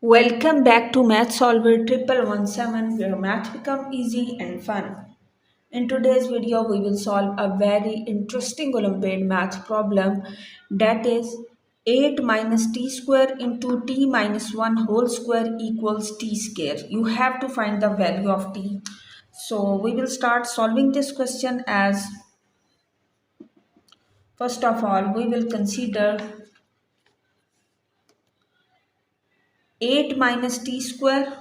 Welcome back to Math Solver 1117 where math become easy and fun. In today's video we will solve a very interesting Olympiad math problem, that is 8 minus t square into t minus 1 whole square equals t square. You have to find the value of t. So we will start solving this question as first of all we will consider 8 minus t square.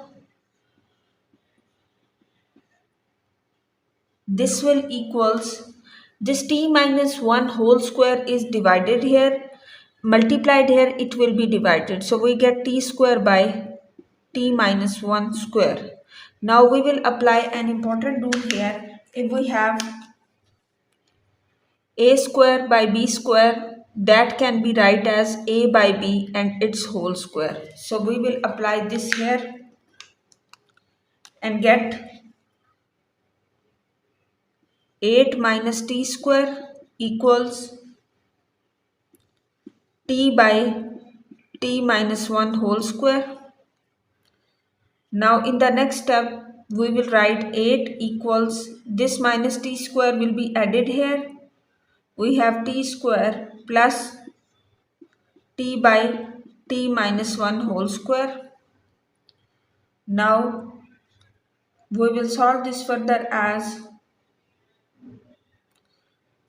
This will equals this t minus 1 whole square is divided here, multiplied here, it will be divided. So we get t square by t minus 1 square. Now we will apply an important rule here. If we have a square by b square, that can be write as a by b and its whole square. So we will apply this here and get 8 minus t square equals t by t minus 1 whole square. Now in the next step we will write 8 equals this minus t square will be added here. We have t square plus t by t minus 1 whole square. Now we will solve this further as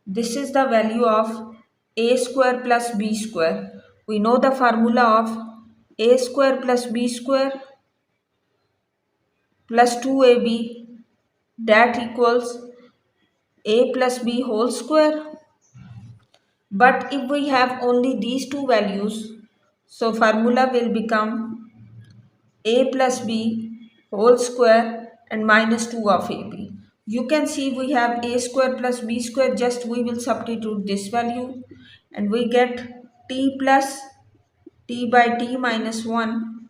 this is the value of a square plus b square. We know the formula of a square plus b square plus 2ab, that equals a plus b whole square. But if we have only these two values, so formula will become a plus b whole square and minus 2 of ab. You can see we have a square plus b square, just we will substitute this value and we get t plus t by t minus 1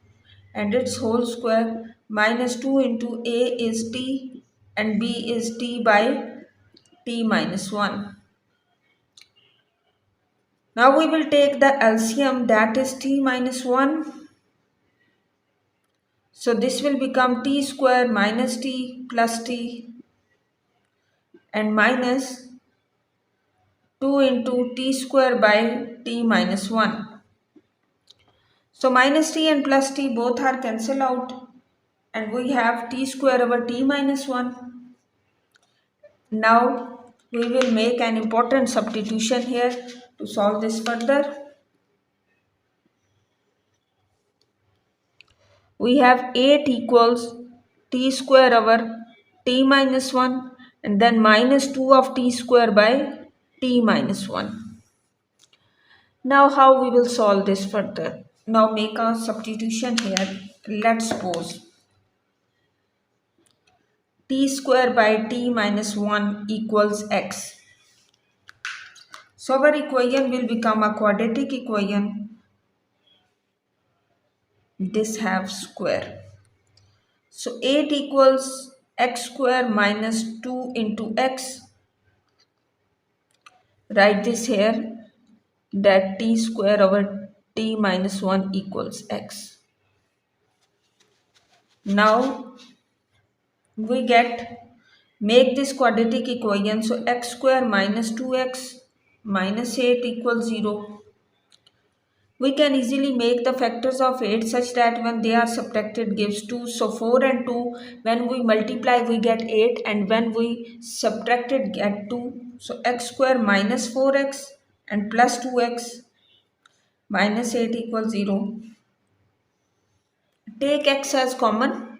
and its whole square minus 2 into a is t and b is t by t minus 1. Now we will take the LCM, that is t minus 1. So this will become t square minus t plus t and minus 2 into t square by t minus 1. So minus t and plus t both are cancelled out and we have t square over t minus 1. Now we will make an important substitution here to solve this further. We have 8 equals t square over t minus 1 and then minus 2 of t square by t minus 1. Now how we will solve this further? Now make a substitution here. Let's suppose t square by t minus 1 equals x. So our equation will become a quadratic equation. This half square. So 8 equals x square minus 2 into x. Write this here, that t square over t minus 1 equals x. Now we make this quadratic equation. So x square minus 2x minus 8 equals 0. We can easily make the factors of 8 such that when they are subtracted gives 2. So 4 and 2, when we multiply we get 8 and when we subtract it get 2. So x square minus 4x and plus 2x minus 8 equals 0. Take x as common.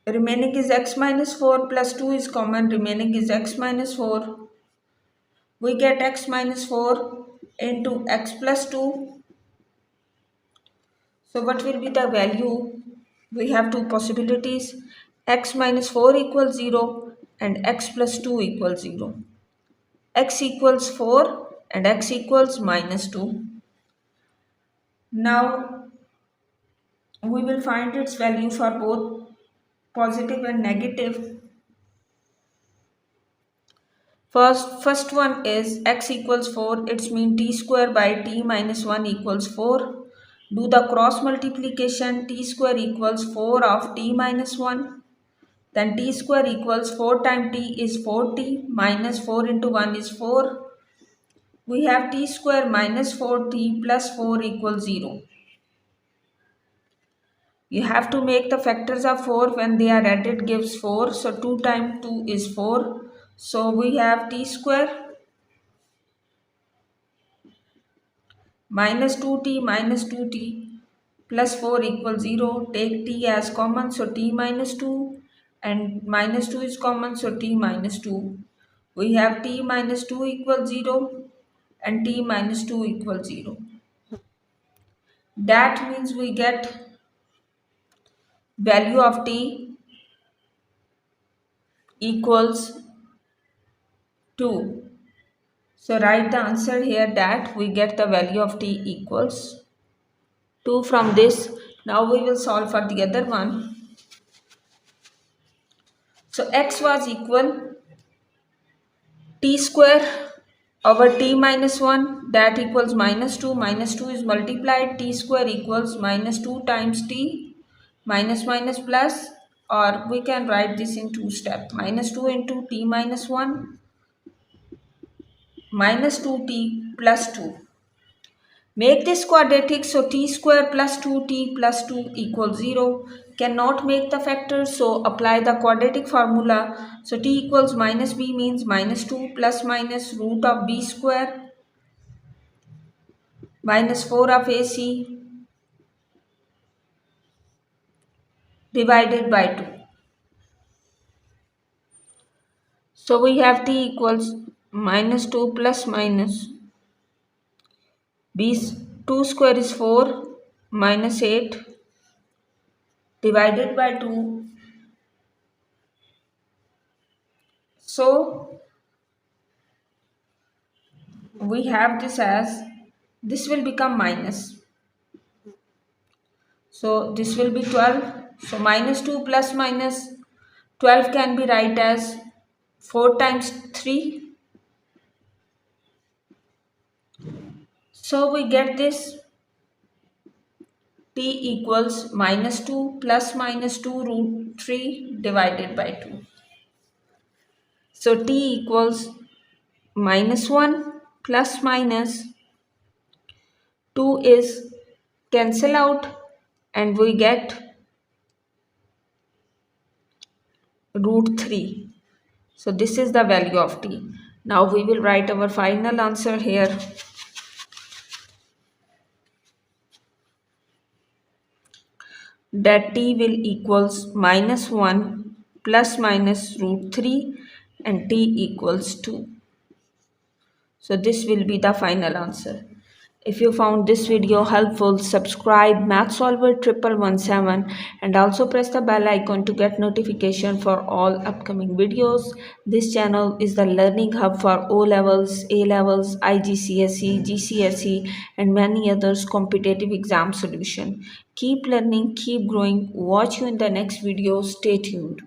Remaining is x minus 4 plus 2 is common. Remaining is x minus 4. We get x minus 4 into x plus 2. So what will be the value? We have two possibilities. X minus 4 equals 0 and x plus 2 equals 0. X equals 4 and x equals minus 2. Now we will find its value for both positive and negative. First one is x equals 4. It's mean t square by t minus 1 equals 4. Do the cross multiplication. T square equals 4 of t minus 1. Then t square equals 4 times t is 4t minus 4 into 1 is 4. We have t square minus 4t plus 4 equals 0. You have to make the factors of 4 when they are added gives 4. So 2 times 2 is 4. So we have t square minus 2t plus 4 equals 0. Take t as common, so t minus 2, and minus 2 is common, so t minus 2. We have t minus 2 equals 0 and t minus 2 equals 0. That means we get value of t equals 2. So write the answer here that we get the value of t equals 2 from this. Now we will solve for the other one. So x was equal t square over t minus 1, that equals minus 2. Minus 2 is multiplied. T square equals minus 2 times t minus minus plus, or we can write this in two steps. Minus 2 into t minus 1 minus 2t plus 2. Make this quadratic, so t square plus 2t plus 2 equals 0. Cannot make the factors, so apply the quadratic formula. So t equals minus b means minus 2 plus minus root of b square minus 4 of ac divided by 2. So we have t equals minus 2 plus minus b 2 square is 4 minus 8 divided by 2. So we have this as, this will become minus. So this will be 12. So minus 2 plus minus 12 can be write as 4 times 3. So we get this t equals minus 2 plus minus 2 root 3 divided by 2. So t equals minus 1 plus minus 2 is cancel out and we get root 3. So this is the value of t. Now we will write our final answer here. That t will equals minus 1 plus minus root 3 and t equals 2. So this will be the final answer. If you found this video helpful, subscribe Math Solver 1117 and also press the bell icon to get notification for all upcoming videos. This channel is the learning hub for O levels, A levels, IGCSE, GCSE and many others competitive exam solution. Keep learning, keep growing. Watch you in the next video. Stay tuned.